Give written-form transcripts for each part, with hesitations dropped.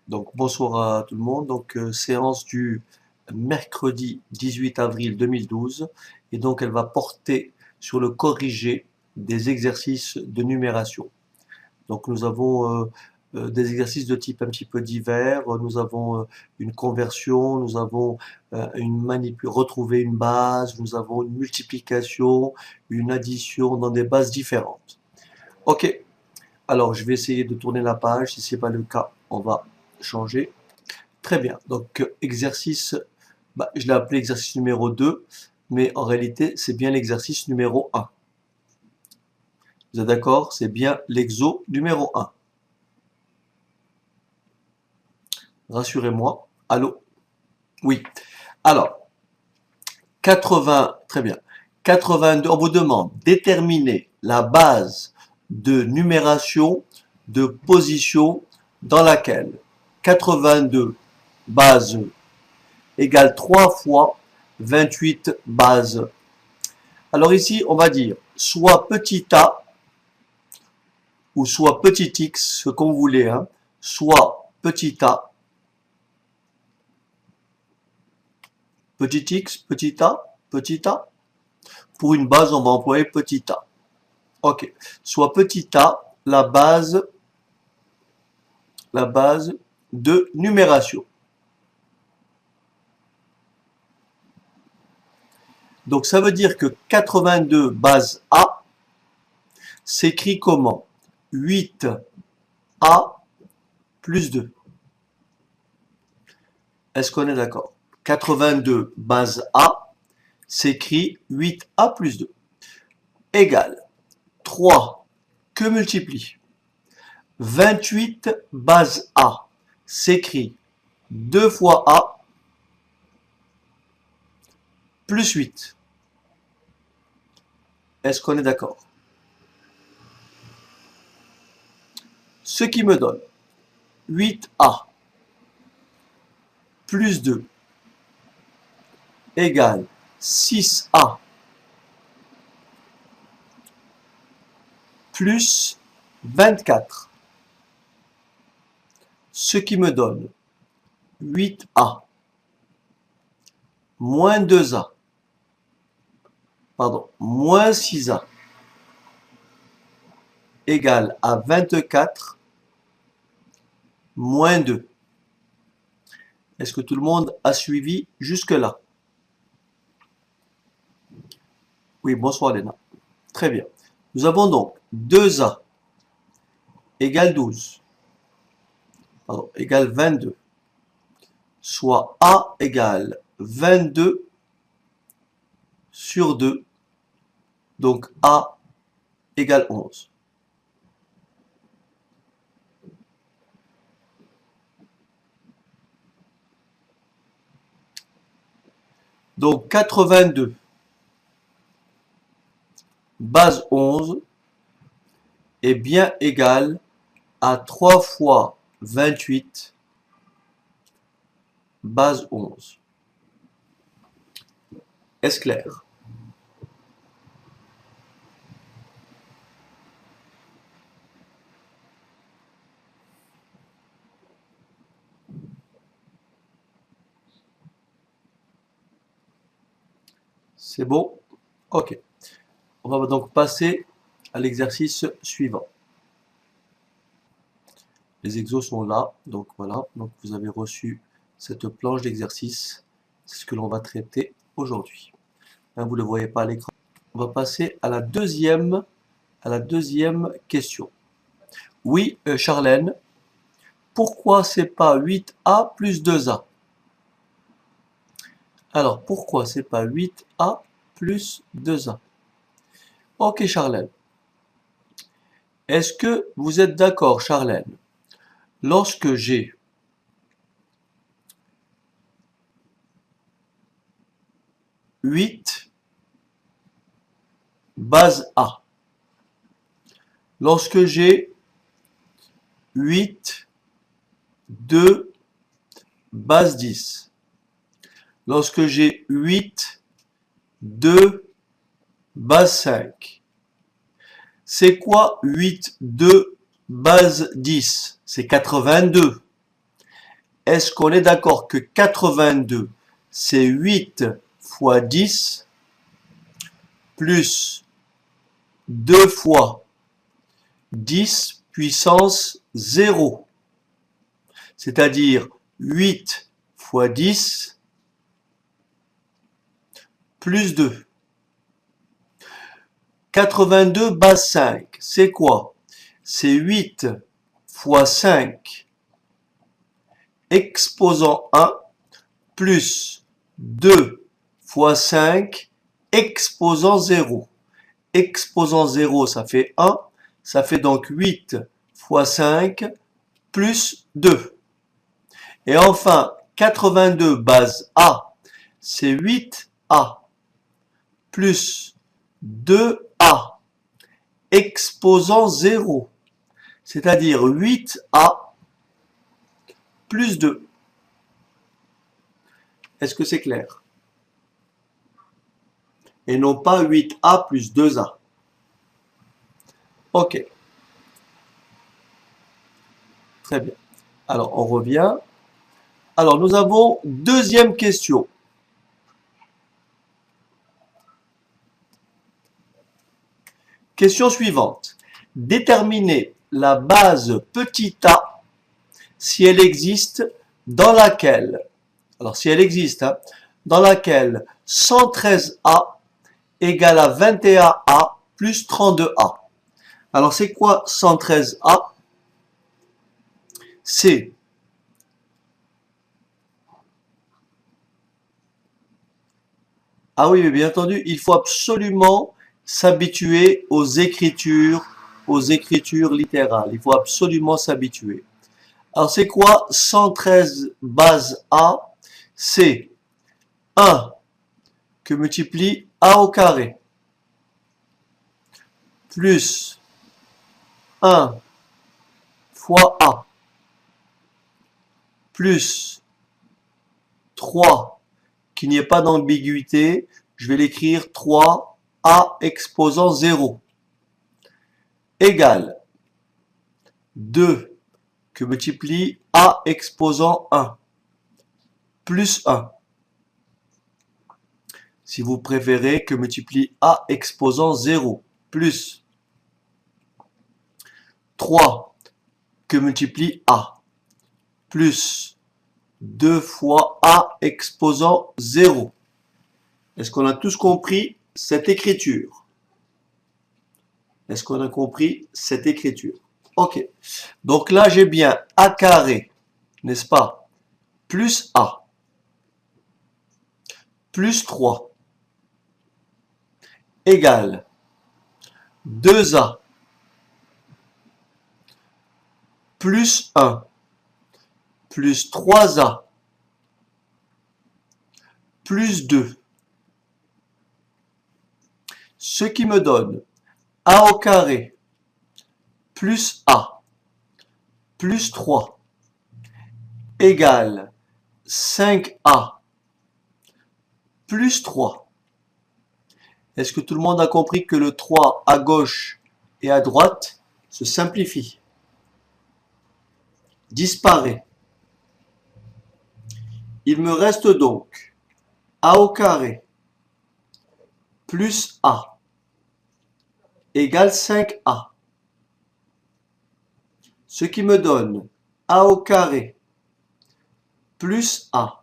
Donc bonsoir à tout le monde. Donc séance du mercredi 18 avril 2012 et donc elle va porter sur le corrigé des exercices de numération. Donc nous avons des exercices de type un petit peu divers. Nous avons une conversion, nous avons retrouver une base, nous avons une multiplication, une addition dans des bases différentes. Ok, alors je vais essayer de tourner la page. Si ce n'est pas le cas, on va changer. Très bien. Donc, exercice, je l'ai appelé exercice numéro 2, mais en réalité, c'est bien l'exercice numéro 1. Vous êtes d'accord? C'est bien l'exo numéro 1. Rassurez-moi. Allô? Oui. Alors, 80, très bien. 82, on vous demande déterminer la base de numération de position dans laquelle 82 base égale 3 fois 28 bases. Alors ici, on va dire soit petit a ou soit petit x, ce qu'on voulait, hein, soit petit a, petit x, petit a. Pour une base, on va employer petit a. Ok. Soit petit a, la base de numération. Donc ça veut dire que 82 base A s'écrit comment? 8A plus 2. Est-ce qu'on est d'accord? 82 base A s'écrit 8A plus 2 égale 3 que multiplie 28 base A s'écrit 2 fois A plus 8. Est-ce qu'on est d'accord? Ce qui me donne 8A plus 2 égale 6A plus 24. Ce qui me donne 8A moins 2A, pardon, moins 6A égale à 24 moins 2. Est-ce que tout le monde a suivi jusque-là? Oui, bonsoir Léna. Très bien. Nous avons donc 2A égale 12, pardon, égale 22, soit A égale 22 sur 2, donc A égale 11. Donc 82 base 11 est bien égal à 3 fois 28 base 11. Est-ce clair? C'est bon? Ok. On va donc passer à l'exercice suivant. Les exos sont là, donc voilà. Donc vous avez reçu cette planche d'exercice. C'est ce que l'on va traiter aujourd'hui. Hein, vous ne le voyez pas à l'écran. On va passer à la deuxième question. Oui, Charlène, pourquoi c'est pas 8A plus 2A? Alors, pourquoi c'est pas 8A plus 2A? Ok, Charlène. Est-ce que vous êtes d'accord, Charlène? Lorsque j'ai 8 base A, lorsque j'ai 8, 2, base 10, lorsque j'ai 8, 2, base 5, c'est quoi 8, 2, base 10? C'est 82. est-ce qu'on est d'accord que 82, c'est 8 fois 10, plus 2 fois 10 puissance 0, c'est-à-dire 8 fois 10 plus 2. 82 base 5, c'est quoi? C'est 8 fois 5 exposant 1 plus 2 fois 5 exposant 0. Exposant 0, ça fait 1. Ça fait donc 8 fois 5 plus 2. Et enfin, 82 base A, c'est 8A plus 2A exposant 0, c'est-à-dire 8A plus 2. Est-ce que c'est clair? Et non pas 8A plus 2A. Ok. Très bien. Alors, on revient. Alors, nous avons deuxième question. Question suivante. Déterminez la base petit a si elle existe dans laquelle, alors si elle existe, dans laquelle 113a égale à 21a plus 32a. Alors c'est quoi 113a? C'est ah oui, mais bien entendu, il faut absolument s'habituer aux écritures littérales. Il faut absolument s'habituer. Alors c'est quoi 113 base A? C'est 1 que multiplie A au carré plus 1 fois A plus 3, qu'il n'y ait pas d'ambiguïté, je vais l'écrire 3A exposant 0, égale 2 que multiplie A exposant 1, plus 1. Si vous préférez, que multiplie A exposant 0, plus 3 que multiplie A, plus 2 fois A exposant 0. Est-ce qu'on a tous compris cette écriture? Est-ce qu'on a compris cette écriture? Ok. Donc là, j'ai bien A carré, n'est-ce pas? Plus A, plus 3, égale 2A, plus 1, plus 3A, plus 2. Ce qui me donne A au carré, plus A, plus 3, égale 5A, plus 3. Est-ce que tout le monde a compris que le 3 à gauche et à droite se simplifie, disparaît? Il me reste donc A au carré plus A égale 5A. Ce qui me donne A au carré plus A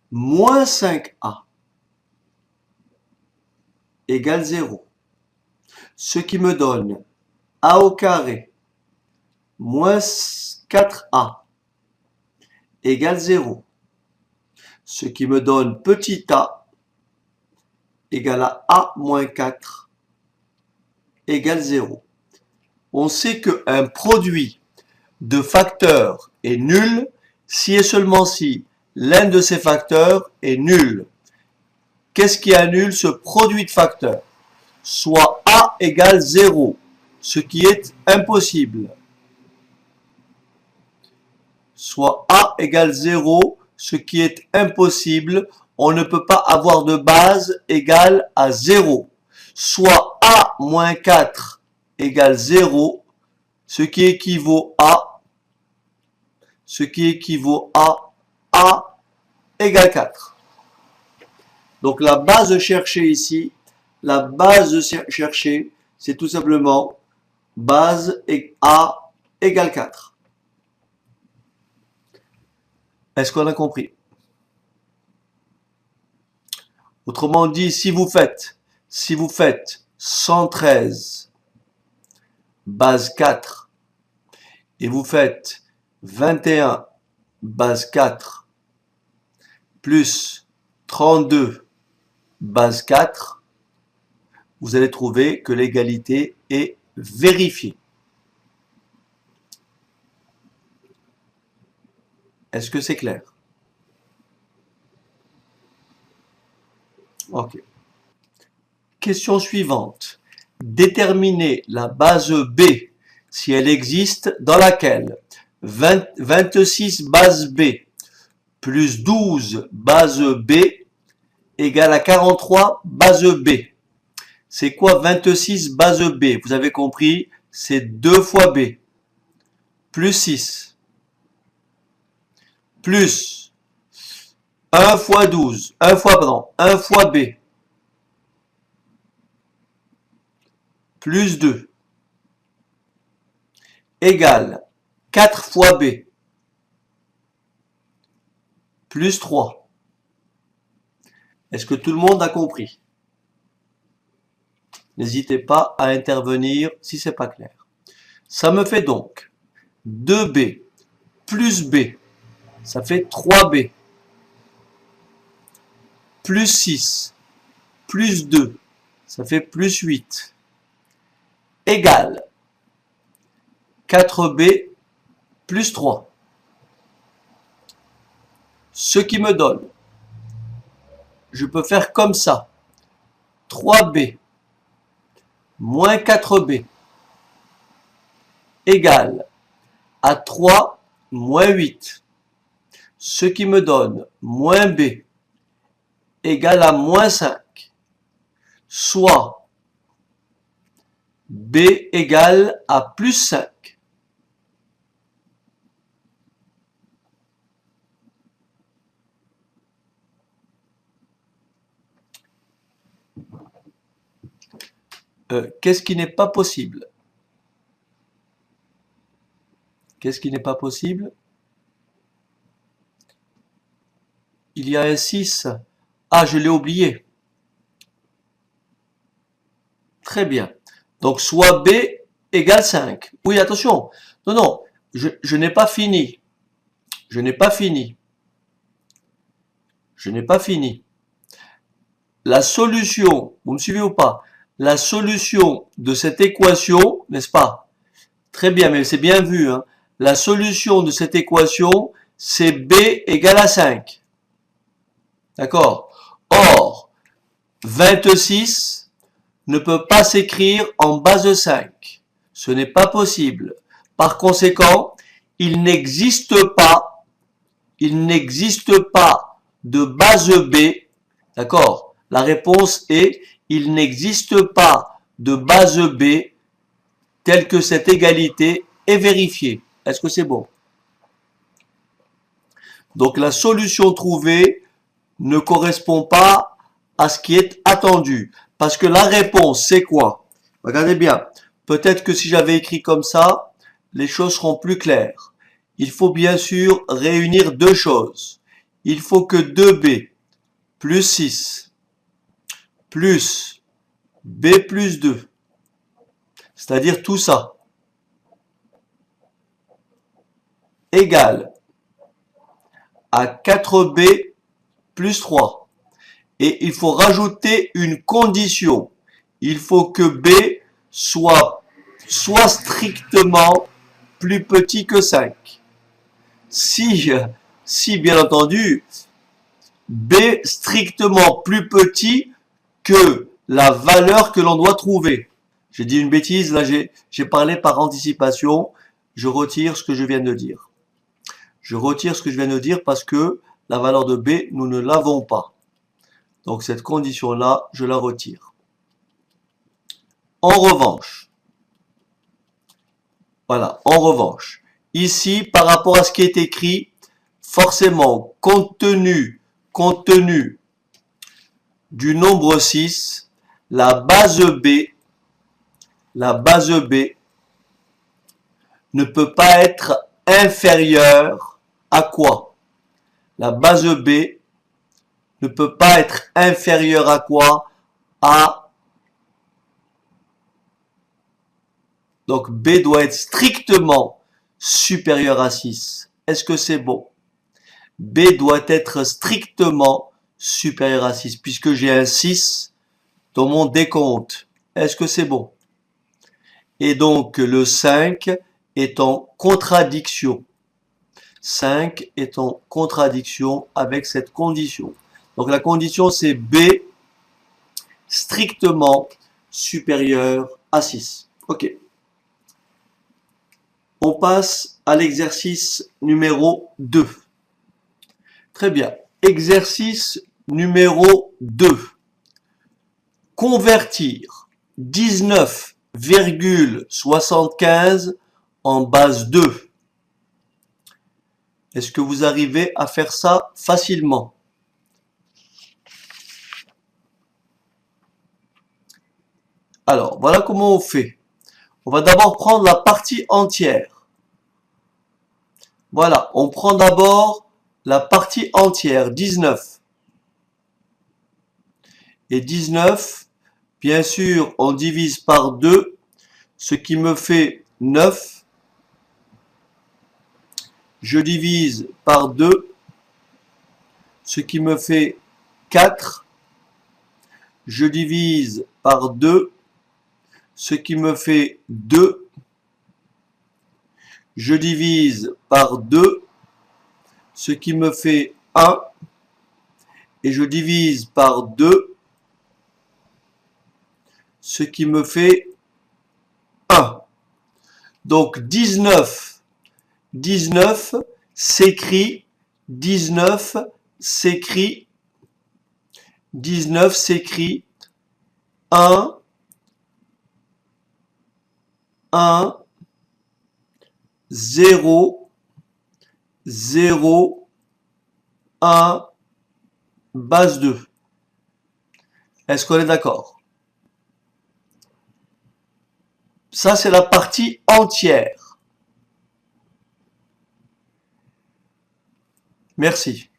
moins 5A égale 0. Ce qui me donne A au carré moins 4A égale 0. Ce qui me donne petit a égale à A moins 4 égale 0. On sait qu'un produit de facteurs est nul si et seulement si l'un de ces facteurs est nul. Qu'est-ce qui annule ce produit de facteurs? Soit A égale 0, ce qui est impossible. Soit A égale 0, ce qui est impossible. On ne peut pas avoir de base égale à 0. Soit A moins 4 égale 0, ce qui équivaut à ce qui équivaut à A égale 4. Donc la base cherchée ici, la base cherchée, c'est tout simplement base et A égale 4. Est-ce qu'on a compris? Autrement dit, si vous faites 113 base 4 et vous faites 21 base 4 plus 32 base 4, vous allez trouver que l'égalité est vérifiée. Est-ce que c'est clair? Ok. Question suivante. Déterminez la base B si elle existe dans laquelle 26 base B plus 12 base B égale à 43 base B. C'est quoi 26 base B? Vous avez compris, c'est 2 fois B plus 6 plus 1 fois 12, 1 fois B plus 2 égale 4 fois B plus 3. Est-ce que tout le monde a compris? N'hésitez pas à intervenir si c'est pas clair. Ça me fait donc 2B plus B, ça fait 3B, plus 6, plus 2, ça fait plus 8, égale 4B plus 3. Ce qui me donne, je peux faire comme ça, 3B moins 4B égale à 3 moins 8. Ce qui me donne moins B égale à moins 5. Soit B égale à plus 5. Qu'est-ce qui n'est pas possible? Qu'est-ce qui n'est pas possible? Il y a un 6. Ah, je l'ai oublié. Très bien. Donc, soit B égale 5. Oui, attention. Non, non, je n'ai pas fini. Je n'ai pas fini. Je n'ai pas fini. La solution, vous me suivez ou pas? La solution de cette équation, n'est-ce pas? Très bien, mais c'est bien vu, hein. La solution de cette équation, c'est B égale à 5. D'accord? Or, 26 ne peut pas s'écrire en base de 5. Ce n'est pas possible. Par conséquent, il n'existe pas de base B. D'accord? La réponse est, il n'existe pas de base B telle que cette égalité est vérifiée. Est-ce que c'est bon? Donc la solution trouvée ne correspond pas à ce qui est attendu. Parce que la réponse, c'est quoi? Regardez bien. Peut-être que si j'avais écrit comme ça, les choses seront plus claires. Il faut bien sûr réunir deux choses. Il faut que 2B plus 6 plus B plus 2, c'est-à-dire tout ça, égale à 4B plus 3. Et il faut rajouter une condition. Il faut que B soit strictement plus petit que 5. Si bien entendu, B strictement plus petit que la valeur que l'on doit trouver. J'ai dit une bêtise, là j'ai parlé par anticipation, je retire ce que je viens de dire. Je retire ce que je viens de dire parce que la valeur de B, nous ne l'avons pas. Donc cette condition-là, je la retire. En revanche, voilà, en revanche, ici, par rapport à ce qui est écrit, forcément, compte tenu du nombre 6, la base B ne peut pas être inférieure à quoi? La base B ne peut pas être inférieure à quoi? Donc B doit être strictement supérieur à 6. Est-ce que c'est bon? B doit être strictement supérieur à 6, puisque j'ai un 6 dans mon décompte. Est-ce que c'est bon? Et donc le 5 est en contradiction. 5 est en contradiction avec cette condition. Donc la condition c'est B strictement supérieur à 6. Ok. On passe à l'exercice numéro 2. Très bien. Exercice numéro 2. Convertir 19,75 en base 2. Est-ce que vous arrivez à faire ça facilement? Alors, voilà comment on fait. On va d'abord prendre la partie entière. Voilà, on prend d'abord la partie entière, 19. Et 19, bien sûr, on divise par 2, ce qui me fait 9. Je divise par 2, ce qui me fait 4. Je divise par 2, ce qui me fait 2. Je divise par 2, ce qui me fait 1. Et je divise par 2, ce qui me fait 1. Donc 19 s'écrit 1, 1, 0, 0, 1, base 2. Est-ce qu'on est d'accord? Ça, c'est la partie entière. Merci.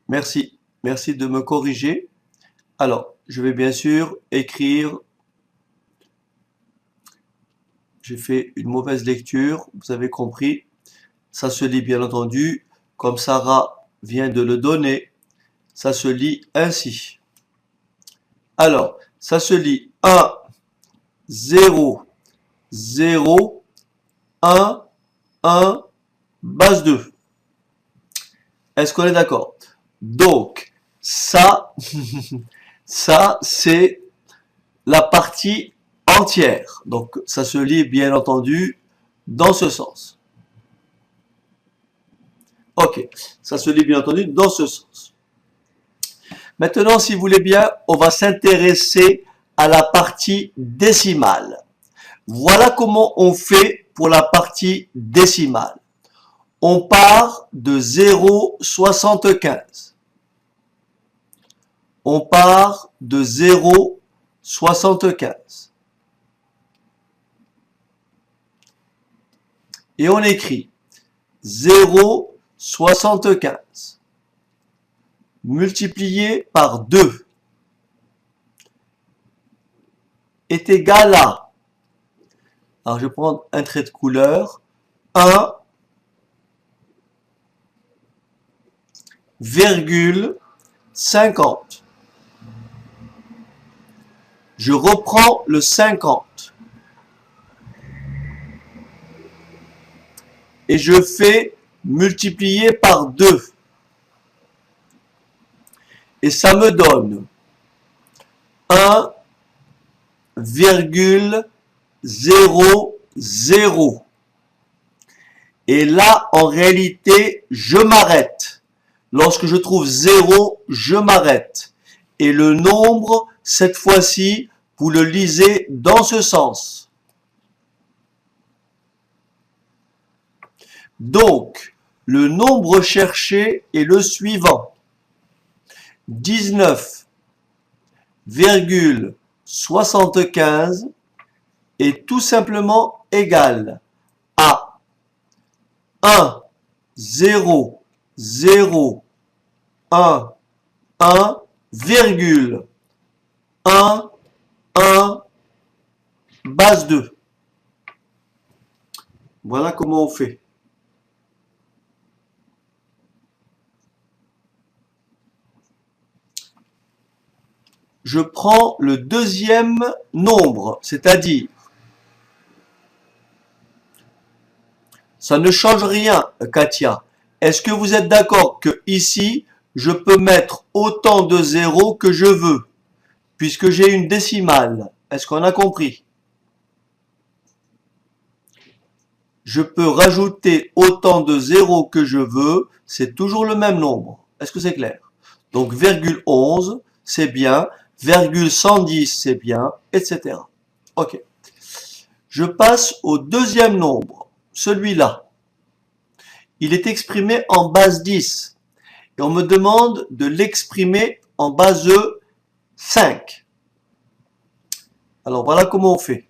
Merci. Merci de me corriger. Alors, je vais bien sûr écrire. J'ai fait une mauvaise lecture, vous avez compris. Ça se lit bien entendu, comme Sarah vient de le donner. Ça se lit ainsi. Alors, ça se lit 1, 0, 0, 1, 1, base 2. Est-ce qu'on est d'accord? Donc, ça, ça, c'est la partie entière. Donc, ça se lit bien entendu dans ce sens. Ok, ça se lit bien entendu dans ce sens. Maintenant, si vous voulez bien, on va s'intéresser à la partie décimale. Voilà comment on fait pour la partie décimale. On part de 0,75. On part de 0,75. Et on écrit 0,75 multiplié par 2 est égal à, alors je vais prendre un trait de couleur, 1,50. Je reprends le 50 et je fais multiplier par 2 et ça me donne 1,00. Et là, en réalité, je m'arrête. Lorsque je trouve 0, je m'arrête. Et le nombre, cette fois-ci, vous le lisez dans ce sens. Donc, le nombre cherché est le suivant. 19,75 est tout simplement égal à 1, 0, 0, 1, 1, virgule, 1, 1, base 2. Voilà comment on fait. Je prends le deuxième nombre, c'est-à-dire, ça ne change rien, Katia. Est-ce que vous êtes d'accord que ici, je peux mettre autant de zéros que je veux, puisque j'ai une décimale? Est-ce qu'on a compris? Je peux rajouter autant de zéros que je veux, c'est toujours le même nombre. Est-ce que c'est clair? Donc, virgule 11, c'est bien, virgule 110, c'est bien, etc. Ok. Je passe au deuxième nombre, celui-là. Il est exprimé en base 10. Et on me demande de l'exprimer en base 5. Alors voilà comment on fait.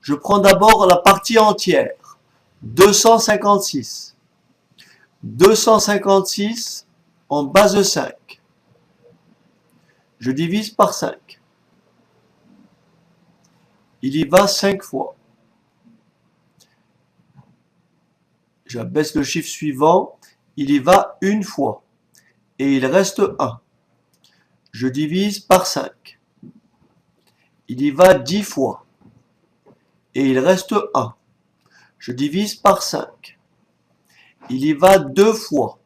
Je prends d'abord la partie entière. 256. 256 en base 5. Je divise par 5. Il y va 5 fois. J'abaisse le chiffre suivant. Il y va une fois. Et il reste 1. Je divise par 5. Il y va 10 fois. Et il reste 1. Je divise par 5. Il y va 2 fois.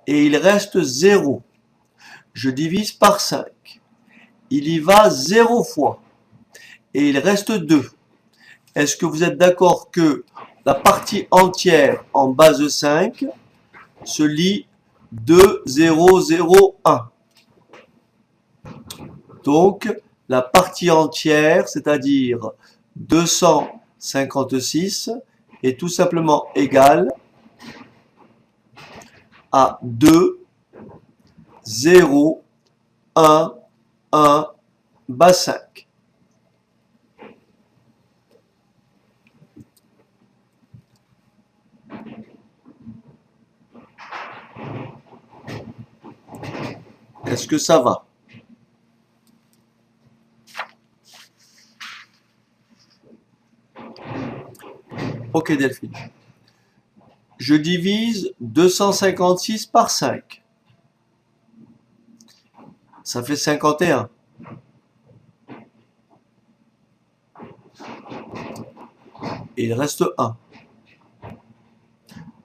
Et il reste 0. Je divise par 5. Il y va 0 fois. Et il reste 2. Est-ce que vous êtes d'accord que la partie entière en base 5 se lit 2, 0, 0, 1. Donc, la partie entière, c'est-à-dire 256, est tout simplement égale à 2, 0, 1, 1, base 5. Est-ce que ça va? Ok Delphine. Je divise 256 par 5. Ça fait 51. Et il reste 1.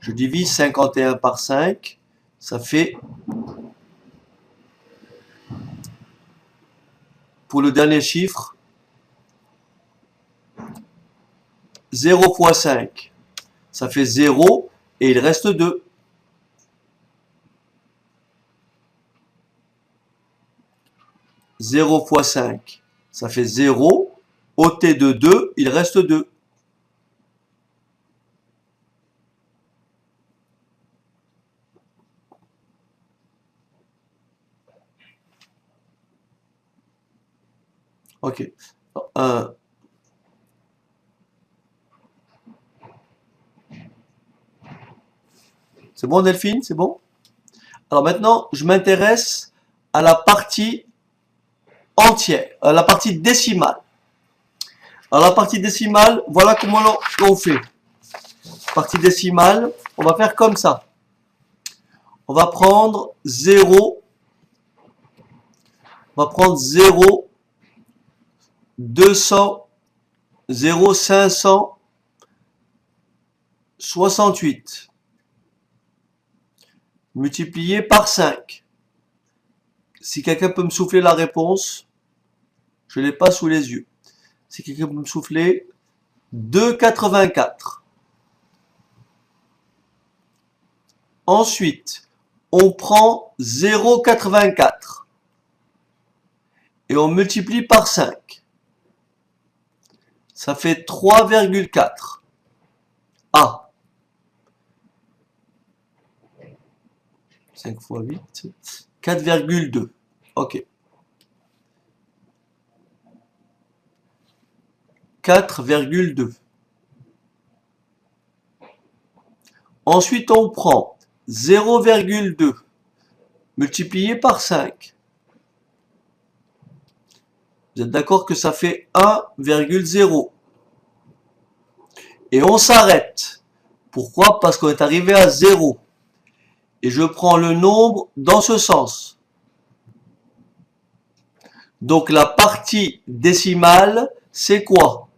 Je divise 51 par 5. Ça fait, pour le dernier chiffre, 0 fois 5. Ça fait 0 et il reste 2. Zéro fois 5, ça fait 0. Ôté de 2, il reste 2. Ok. C'est bon Delphine? C'est bon? Alors maintenant, je m'intéresse à la partie entière, à la partie décimale. Alors la partie décimale, voilà comment on fait. Partie décimale, on va faire comme ça. On va prendre 0, on va prendre 0, 200, 0, 568, multiplié par 5. Si quelqu'un peut me souffler la réponse, je ne l'ai pas sous les yeux. Si quelqu'un peut me souffler, 2,84. Ensuite, on prend 0,84 et on multiplie par 5. Ça fait 3,4. Ah, 5 fois 8, 4,2. Ok. 4,2. Ensuite, on prend 0,2 multiplié par 5. Vous êtes d'accord que ça fait 1,0. Et on s'arrête. Pourquoi? Parce qu'on est arrivé à 0. Et je prends le nombre dans ce sens. Donc la partie décimale, c'est quoi?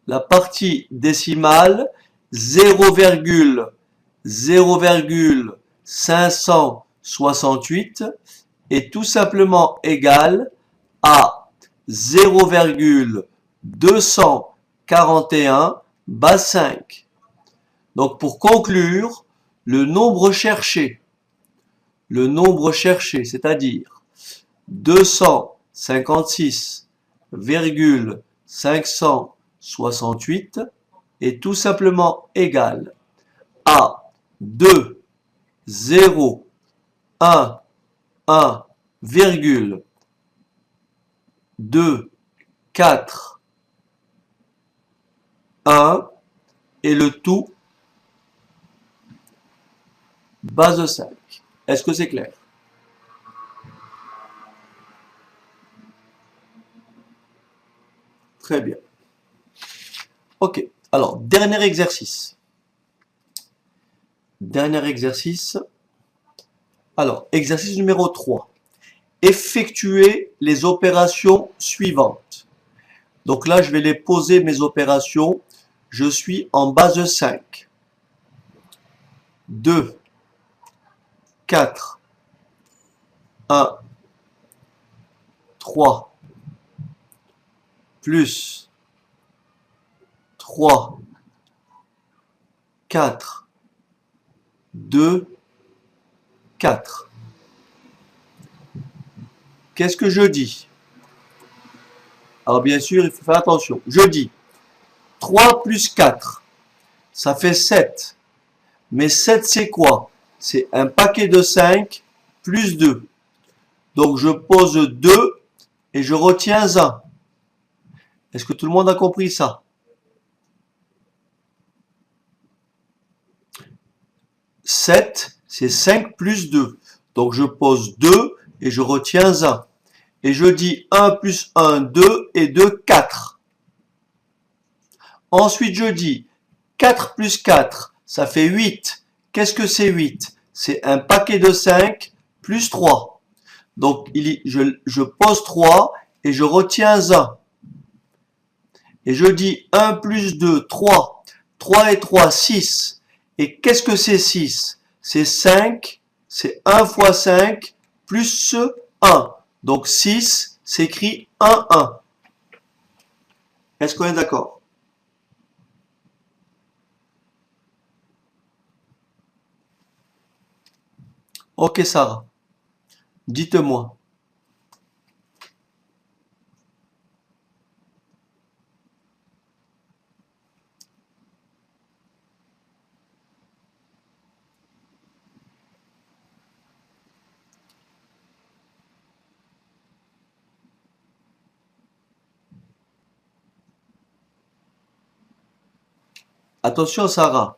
La partie décimale, 0,568 est tout simplement égal à 0,241 base 5. Donc pour conclure, le nombre cherché, c'est-à-dire 256,568 est tout simplement égal à 2, 0, 1, 1, 2, 4, 1 et le tout base 5. Est-ce que c'est clair? Très bien. Ok, alors, dernier exercice. Alors, exercice numéro 3. Effectuer les opérations suivantes. Donc là, je vais les poser, mes opérations. Je suis en base 5. 2, 4, 1, 3, plus 3, 4, 2, 4. Qu'est-ce que je dis? Alors bien sûr, il faut faire attention. Je dis 3 plus 4, ça fait 7. Mais 7, c'est quoi? C'est un paquet de 5 plus 2. Donc je pose 2 et je retiens 1. Est-ce que tout le monde a compris ça? 7, c'est 5 plus 2. Donc je pose 2 et je retiens 1. Et je dis 1 plus 1, 2 et 2, 4. Ensuite je dis 4 plus 4, ça fait 8. Qu'est-ce que c'est 8? C'est un paquet de 5 plus 3. Donc je pose 3 et je retiens 1. Et je dis 1 plus 2, 3. 3 et 3, 6. Et qu'est-ce que c'est 6? C'est 5, c'est 1 fois 5 plus 1. Donc 6 s'écrit 1, 1. Est-ce qu'on est d'accord? Ok Sarah, dites-moi. Attention Sarah,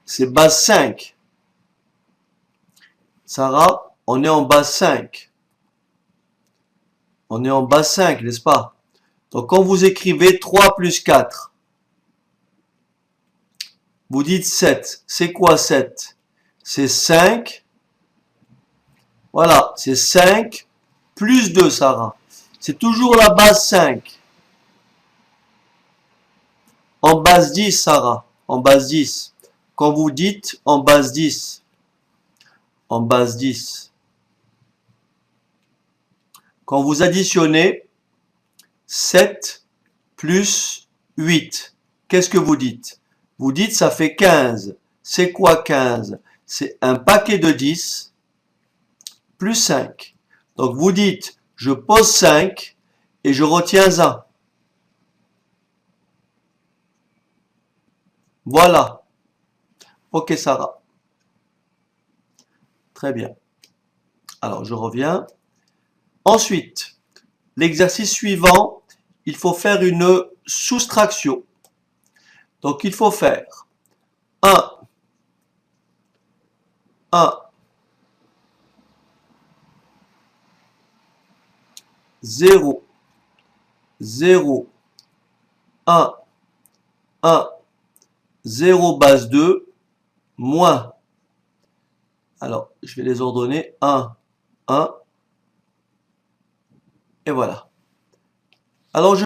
c'est base 5. Sarah, on est en base 5. On est en base 5, n'est-ce pas? Donc quand vous écrivez 3 plus 4, vous dites 7. C'est quoi 7? C'est 5. Voilà, c'est 5 plus 2, Sarah. C'est toujours la base 5. En base 10, Sarah. En base 10. Quand vous dites en base 10. En base 10. Quand vous additionnez 7 plus 8, qu'est-ce que vous dites? Vous dites ça fait 15. C'est quoi 15? C'est un paquet de 10 plus 5. Donc vous dites, je pose 5 et je retiens 1. Voilà. Ok Sarah. Très bien. Alors, je reviens. Ensuite, l'exercice suivant, il faut faire une soustraction. Donc, il faut faire 1, 0, 0, 1, 0 base 2, moins. Alors, je vais les ordonner 1, et voilà. Alors,